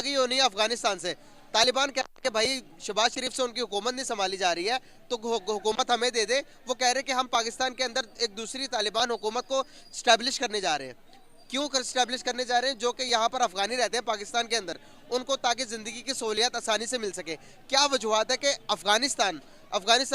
गई होनी है अफगानिस्तान से। तालिबान कह रहे हैं कि भाई शहबाज शरीफ से उनकी हुकूमत नहीं संभाली जा रही है, तो हुकूमत हमें दे दे। वो कह रहे हैं कि हम पाकिस्तान के अंदर एक दूसरी तालिबान हुकूमत को स्टैब्लिश करने जा रहे हैं। क्यों कर स्टैब्लिश करने जा रहे हैं? जो कि यहाँ पर अफगानी रहते हैं पाकिस्तान के अंदर, उनको ताकि ज़िंदगी की सहूलियत आसानी से मिल सके। क्या वजूहत है कि अफगानिस्तान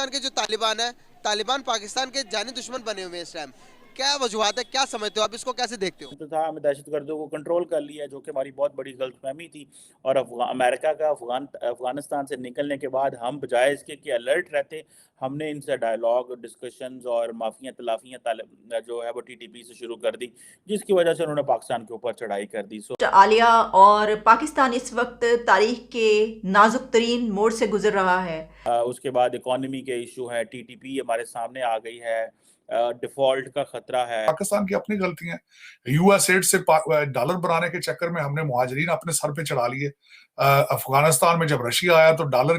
के जो तालिबान है, तालिबान पाकिस्तान के जानी दुश्मन बने हुए हैं इस टाइम? क्या वजूहत है, क्या समझते हो आप, इसको कैसे देखते हो? तो था हमें दहशतगर्दों को कंट्रोल कर लिया, जो कि हमारी बहुत बड़ी गलतफहमी थी। और अमेरिका का अफ़गानिस्तान से निकलने के बाद हम बजाय इसके कि अलर्ट रहते, हमने इनसे डायलॉग, डिस्कशंस और माफ़ियाँ तलाफ़ियाँ जो है वो टीटीपी से शुरू कर दी, जिसकी वजह से उन्होंने पाकिस्तान के ऊपर चढ़ाई कर दी। आलिया और पाकिस्तान इस वक्त तारीख के नाजुक तरीन मोड़ से गुजर रहा है। उसके बाद इकोनॉमी के इशू हैं, टीटीपी हमारे सामने आ गई है, डिफ़ॉल्ट का खतरा है। पाकिस्तान की अपनी गलती है। यूएस एड से डॉलर बनाने के चक्कर में हमने मुहाजिरीन अपने सर पे चढ़ा लिए। अफगानिस्तान में जब रशिया आया तो डॉलर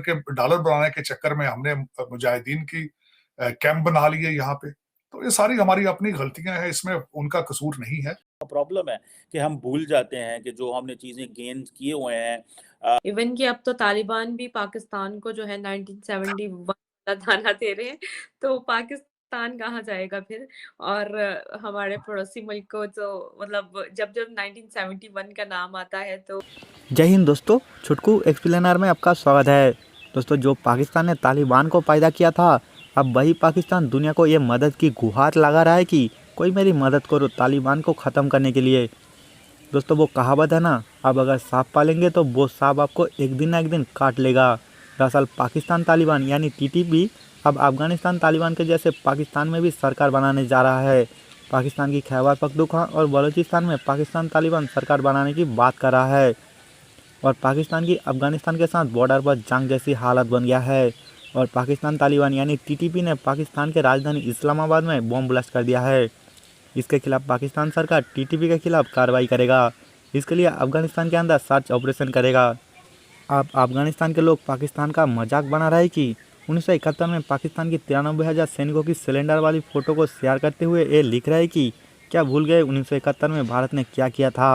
बनाने के चक्कर में हमने मुजाहिदीन की कैंप बना लिए यहाँ पे। तो ये सारी हमारी अपनी गलतियां हैं, इसमें उनका कसूर नहीं है। प्रॉब्लम है कि हम भूल जाते हैं कि जो हमने चीज़ें गेन किए हुए हैं। इवन कि अब तो तालिबान भी पाकिस्तान को जो है 1971 का दाना दे रहे हैं, तो पाकिस्तान कहाँ जाएगा फिर? और हमारे पड़ोसी मुल्क को तो मतलब जब-जब 1971 का नाम आता है तो जय हिंद दोस्तों, छुटकू एक्सप्लेनर में आपका स्वागत है। दोस्तों, जो पाकिस्तान ने तालिबान को पैदा किया था, अब वही पाकिस्तान दुनिया को ये मदद की गुहार लगा रहा है कि कोई मेरी मदद करो तालिबान को ख़त्म करने के लिए। दोस्तों, वो कहावत है ना, अब अगर सांप पालेंगे तो वो सांप आपको एक दिन ना एक दिन काट लेगा। दरअसल पाकिस्तान तालिबान यानी टीटीपी अब अफगानिस्तान तालिबान के जैसे पाकिस्तान में भी सरकार बनाने जा रहा है। पाकिस्तान की खैबर पख्तूनख्वा और बलूचिस्तान में पाकिस्तान तालिबान सरकार बनाने की बात कर रहा है और पाकिस्तान की अफगानिस्तान के साथ बॉर्डर पर जंग जैसी हालत बन गया है। और पाकिस्तान तालिबान यानी टीटीपी ने पाकिस्तान के राजधानी इस्लामाबाद में बॉम्ब ब्लास्ट कर दिया है। इसके खिलाफ पाकिस्तान सरकार टीटीपी के खिलाफ कार्रवाई करेगा। इसके लिए अफगानिस्तान के अंदर सर्च ऑपरेशन करेगा। अब अफगानिस्तान के लोग पाकिस्तान का मजाक बना रहे कि 1971 में पाकिस्तान की 93,000 सैनिकों की सिलेंडर वाली फ़ोटो को शेयर करते हुए ये लिख रहे कि क्या भूल गए 1971 में भारत ने क्या किया था।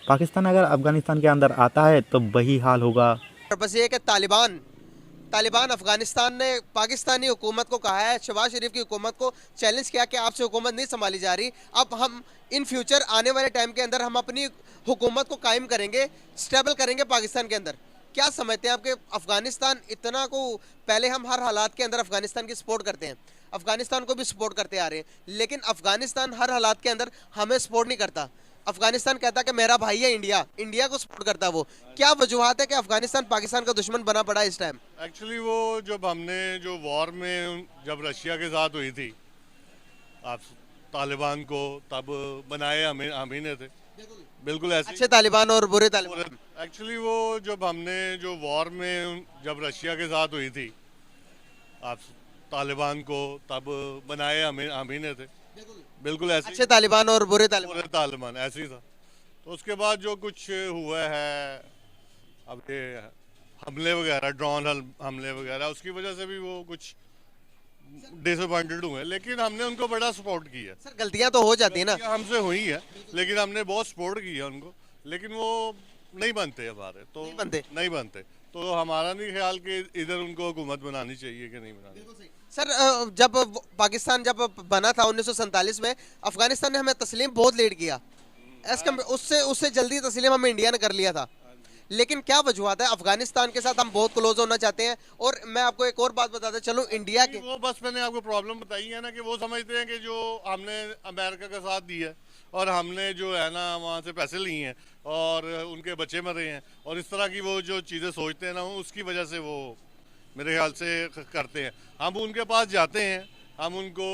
पाकिस्तान अगर अफगानिस्तान के अंदर आता है तो वही हाल होगा। बस ये कि तालिबान अफगानिस्तान ने पाकिस्तानी हुकूमत को कहा है, शहबाज शरीफ की हुकूमत को चैलेंज किया कि आपसे हुकूमत नहीं संभाली जा रही, अब हम इन फ्यूचर आने वाले टाइम के अंदर हम अपनी हुकूमत को कायम करेंगे, स्टेबल करेंगे पाकिस्तान के अंदर। क्या समझते हैं आपके अफगानिस्तान इतना को, पहले हम हर हालात के अंदर अफगानिस्तान की सपोर्ट करते हैं, अफगानिस्तान को भी सपोर्ट करते आ रहे हैं, लेकिन अफगानिस्तान हर हालात के अंदर हमें सपोर्ट नहीं करता। अफगानिस्तान कहता है कि मेरा भाई है इंडिया को सपोर्ट करता है वो। क्या वजूहत है कि अफगानिस्तान पाकिस्तान का दुश्मन बना पड़ा इस टाइम? एक्चुअली वो जब हमने जो वॉर में जब रशिया के साथ हुई थी, आप तालिबान को तब बनाए हम ही ने थे, बिल्कुल ऐसे अच्छे तालिबान और बुरे तालिबान। एक्चुअली वो जब हमने जो वॉर में जब रशिया के साथ हुई थी, आप तालिबान को तब बनाए हम ही ने थे, बिल्कुल ऐसे अच्छे तालिबान और बुरे तालिबान ऐसे ही था। तो उसके बाद जो कुछ हुआ है, अब ये हमले वगैरह, ड्रोन हमले वगैरह, उसकी वजह से भी वो कुछ डिसअपॉइंटेड हुए, लेकिन हमने उनको बड़ा सपोर्ट किया। सर, गलतियां तो हो जाती है ना, हमसे हुई है, लेकिन हमने बहुत सपोर्ट किया उनको, लेकिन वो नहीं बनते हमारे, तो नहीं बनते तो हमारा नहीं ख्याल कि इधर उनको हुकूमत बनानी चाहिए कि नहीं बनानी। सर, जब पाकिस्तान जब बना था 1947 में, अफगानिस्तान ने हमें तस्लीम बहुत लेट किया, उससे जल्दी तस्लीम हमें इंडिया ने कर लिया था। लेकिन क्या वजूहत है? अफगानिस्तान के साथ हम बहुत क्लोज होना चाहते हैं। और मैं आपको एक और बात बताता चलूं, इंडिया के वो बस मैंने आपको प्रॉब्लम बताई है ना कि वो समझते हैं कि जो हमने अमेरिका का साथ दिया है और हमने जो है ना वहाँ से पैसे लिए हैं और उनके बच्चे मरे हैं, और इस तरह की वो जो चीज़ें सोचते हैं ना, उसकी वजह से वो मेरे ख्याल से करते हैं। हम उनके पास जाते हैं, हम उनको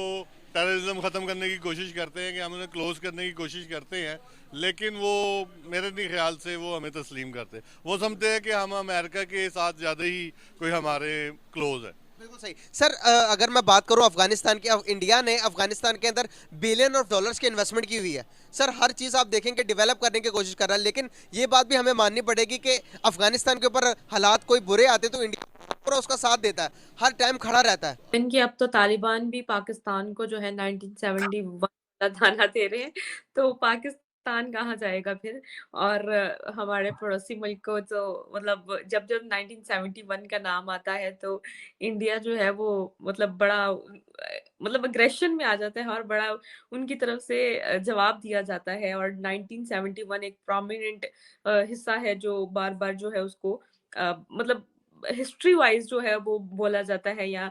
टेररिज्म ख़त्म करने की कोशिश करते हैं, कि हम उन्हें क्लोज़ करने की कोशिश करते हैं, लेकिन वो मेरे नहीं ख्याल से वो हमें तस्लीम करते। वो समझते हैं कि हम अमेरिका के साथ ज़्यादा ही कोई हमारे क्लोज़ है। बिल्कुल सही। सर, अगर मैं बात करूं अफगानिस्तान की, इंडिया ने अफगानिस्तान के अंदर बिलियन ऑफ डॉलर्स की इन्वेस्टमेंट की हुई है। सर, हर चीज़ आप देखेंगे डेवलप करने की कोशिश कर रहा है, लेकिन ये बात भी हमें माननी पड़ेगी कि अफगानिस्तान के ऊपर हालात कोई बुरे आते तो इंडिया पूरा उसका साथ देता है, हर टाइम खड़ा रहता है। इनकी अब तो तालिबान भी पाकिस्तान को जो है 1971 का दाना दे रहे हैं, तो पाकिस्तान पाकिस्तान कहाँ जाएगा फिर? और हमारे पड़ोसी मुल्क को तो मतलब जब-जब 1971 का नाम आता है तो इंडिया जो है वो मतलब बड़ा मतलब एग्रेशन में आ जाता है और बड़ा उनकी तरफ से जवाब दिया जाता है और 1971 एक प्रोमिनेंट हिस्सा है जो बार-बार जो है उसको मतलब हिस्ट्री वाइज़ जो है वो बोला जाता है या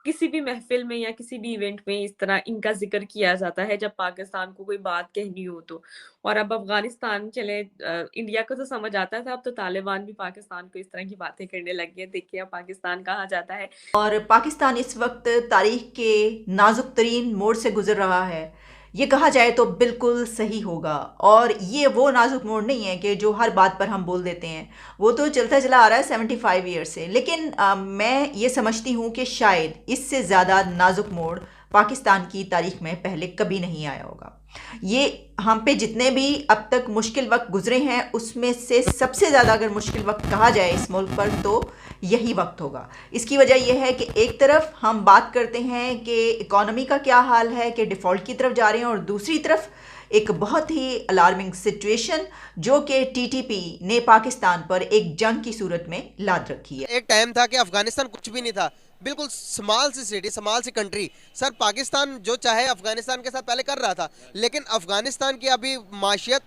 किसी भी महफ़िल में या किसी भी इवेंट में इस तरह इनका ज़िक्र किया जाता है जब पाकिस्तान को कोई बात कहनी हो तो। और अब अफ़गानिस्तान चले इंडिया को तो समझ आता था, अब तो तालिबान भी पाकिस्तान को इस तरह की बातें करने लग गए। देखिए अब पाकिस्तान कहाँ जाता है। और पाकिस्तान इस वक्त तारीख के नाजुक तरीन मोड़ से गुजर रहा है, ये कहा जाए तो बिल्कुल सही होगा। और ये वो नाजुक मोड़ नहीं है कि जो हर बात पर हम बोल देते हैं, वो तो चलता चला आ रहा है 75 ईयर से। लेकिन मैं ये समझती हूँ कि शायद इससे ज़्यादा नाजुक मोड़ पाकिस्तान की तारीख में पहले कभी नहीं आया होगा। ये हम पे जितने भी अब तक मुश्किल वक्त गुजरे हैं उसमें से सबसे ज़्यादा अगर मुश्किल वक्त कहा जाए इस मुल्क पर तो यही वक्त होगा। इसकी वजह यह है कि एक तरफ हम बात करते हैं कि इकॉनमी का क्या हाल है, कि डिफ़ॉल्ट की तरफ जा रहे हैं, और दूसरी तरफ एक बहुत ही अलार्मिंग सिचुएशन जो कि टीटीपी ने पाकिस्तान पर एक जंग की सूरत में लाद रखी है। एक टाइम था कि अफगानिस्तान कुछ भी नहीं था, बिल्कुल small C city, small C country. Sir Pakistan जो चाहे अफगानिस्तान के साथ पहले कर रहा था, लेकिन अफगानिस्तान की अभी माशियत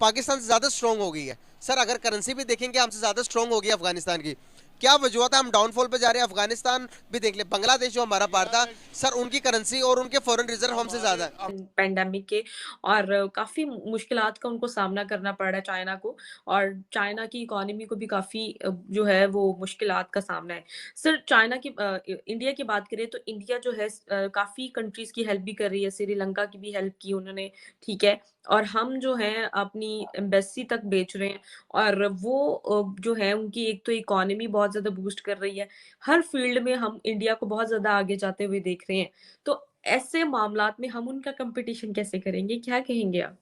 पाकिस्तान से ज़्यादा स्ट्रॉन्ग हो गई है। सर अगर करेंसी भी देखेंगे हमसे ज़्यादा स्ट्रॉन्ग हो गई है अफगानिस्तान की। क्या वजूहत है हम डाउनफॉल पे जा रहे हैं? अफगानिस्तान भी देख ले, बांग्लादेश जो हमारा पार्ट था, सर उनकी करेंसी और उनके फॉरेन रिजर्व हमसे ज़्यादा है। पैंडेमिक के और काफ़ी मुश्किलात का उनको सामना करना पड़ रहा है चाइना को, और चाइना की इकोनॉमी को भी काफ़ी जो है वो मुश्किलात का सामना है। सर चाइना की इंडिया की बात करें तो इंडिया जो है काफ़ी कंट्रीज़ की हेल्प भी कर रही है, श्रीलंका की भी हेल्प की उन्होंने, ठीक है? और हम जो हैं अपनी एम्बेसी तक बेच रहे हैं और वो जो है उनकी एक तो इकोनॉमी बहुत ज़्यादा बूस्ट कर रही है। हर फील्ड में हम इंडिया को बहुत ज़्यादा आगे जाते हुए देख रहे हैं। तो ऐसे मामलात में हम उनका कंपटीशन कैसे करेंगे? क्या कहेंगे आप?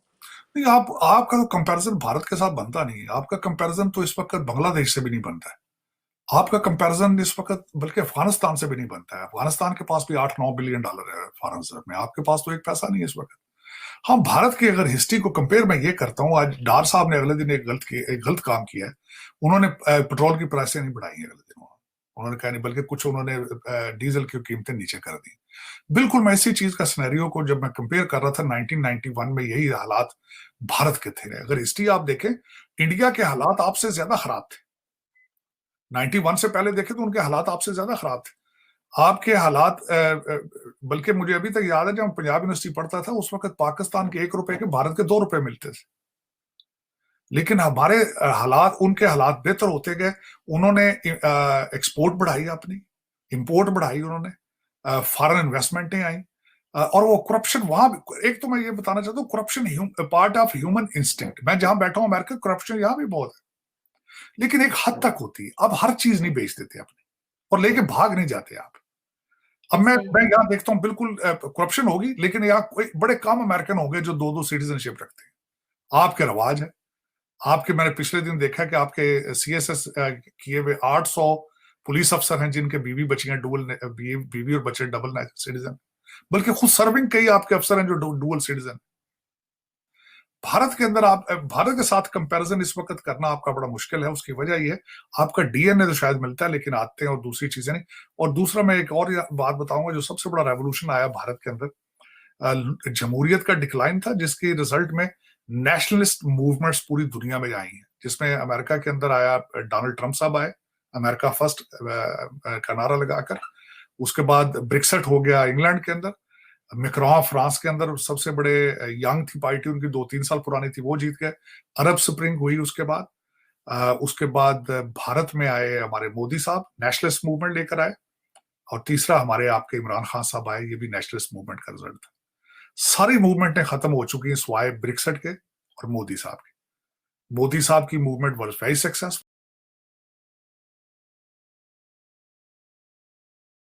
नहीं, आपका तो कंपैरिजन भारत के साथ बनता नहीं है। आपका कंपैरिजन तो इस वक्त बांग्लादेश से भी नहीं बनता है। आपका कंपैरिजन इस वक्त बल्कि अफगानिस्तान से भी नहीं बनता है। अफगानिस्तान के पास भी $8-9 बिलियन है फॉरेन रिजर्व में, आपके पास तो एक पैसा नहीं है इस वक्त। हाँ, भारत की अगर हिस्ट्री को कंपेयर मैं ये करता हूँ, आज डार साहब ने अगले दिन एक गलत काम किया है। उन्होंने पेट्रोल की प्राइसें नहीं बढ़ाई है अगले दिन, उन्होंने कहा नहीं, बल्कि कुछ उन्होंने डीजल की कीमतें नीचे कर दी। बिल्कुल मैं इसी चीज का सिनेरियो को जब मैं कंपेयर कर रहा था 1991 में, यही हालात भारत के थे। अगर हिस्ट्री आप देखें, इंडिया के हालात आपसे ज्यादा खराब थे। 91 से पहले देखें तो उनके हालात आपसे ज्यादा खराब थे। आपके हालात बल्कि मुझे अभी तक याद है जब पंजाब यूनिवर्सिटी पढ़ता था उस वक्त पाकिस्तान के 1 रुपए के भारत के 2 रुपए मिलते थे। लेकिन हमारे हालात, उनके हालात बेहतर होते गए। उन्होंने एक्सपोर्ट बढ़ाई, अपनी इंपोर्ट बढ़ाई, उन्होंने फॉरेन इन्वेस्टमेंटें आई, और वो करप्शन वहां, एक तो मैं ये बताना चाहता हूँ, corruption part of human instinct. मैं जहां बैठा हूं अमेरिका, करप्शन यहां भी बहुत है, लेकिन एक हद तक होती है। अब हर चीज नहीं बेच देते अपनी और लेके भाग नहीं जाते आप। अब मैं यहाँ देखता हूँ बिल्कुल करप्शन होगी, लेकिन यहाँ कोई बड़े कम अमेरिकन होंगे जो 2-2 सिटीजनशिप रखते हैं। आपके रवाज है। आपके, मैंने पिछले दिन देखा कि आपके सीएसएस किए हुए 800 पुलिस अफसर हैं जिनके बीवी बच्ची हैं बीवी और बच्चे डबल सिटीजन, बल्कि खुद सर्विंग कई आपके अफसर हैं जो डुअल सिटीजन। भारत के अंदर आप भारत के साथ कंपैरिजन इस वक्त करना आपका बड़ा मुश्किल है। उसकी वजह ये, आपका डीएनए तो शायद मिलता है लेकिन आते हैं और दूसरी चीजें नहीं। और दूसरा मैं एक और बात बताऊंगा, जो सबसे बड़ा रेवोल्यूशन आया भारत के अंदर, जमहूरियत का डिक्लाइन था, जिसके रिजल्ट में नेशनलिस्ट मूवमेंट्स पूरी दुनिया में आई हैं, जिसमें अमेरिका के अंदर आया, डोनाल्ड ट्रंप साहब आए अमेरिका फर्स्ट का नारा लगाकर। उसके बाद ब्रेक्सिट हो गया इंग्लैंड के अंदर, मैक्रोन फ्रांस के अंदर सबसे बड़े यंग थी पार्टी, उनकी 2-3 साल पुरानी थी, वो जीत गए। अरब स्प्रिंग हुई उसके बाद भारत में आए हमारे मोदी साहब, नेशनलिस्ट मूवमेंट लेकर आए। और तीसरा हमारे आपके इमरान खान साहब आए, ये भी नेशनलिस्ट मूवमेंट का रिजल्ट था। सारी मूवमेंटें खत्म हो चुकी हैं स्वाय ब्रेक्सिट के और मोदी साहब की। मोदी साहब की मूवमेंट वाज वेरी सक्सेसफुल।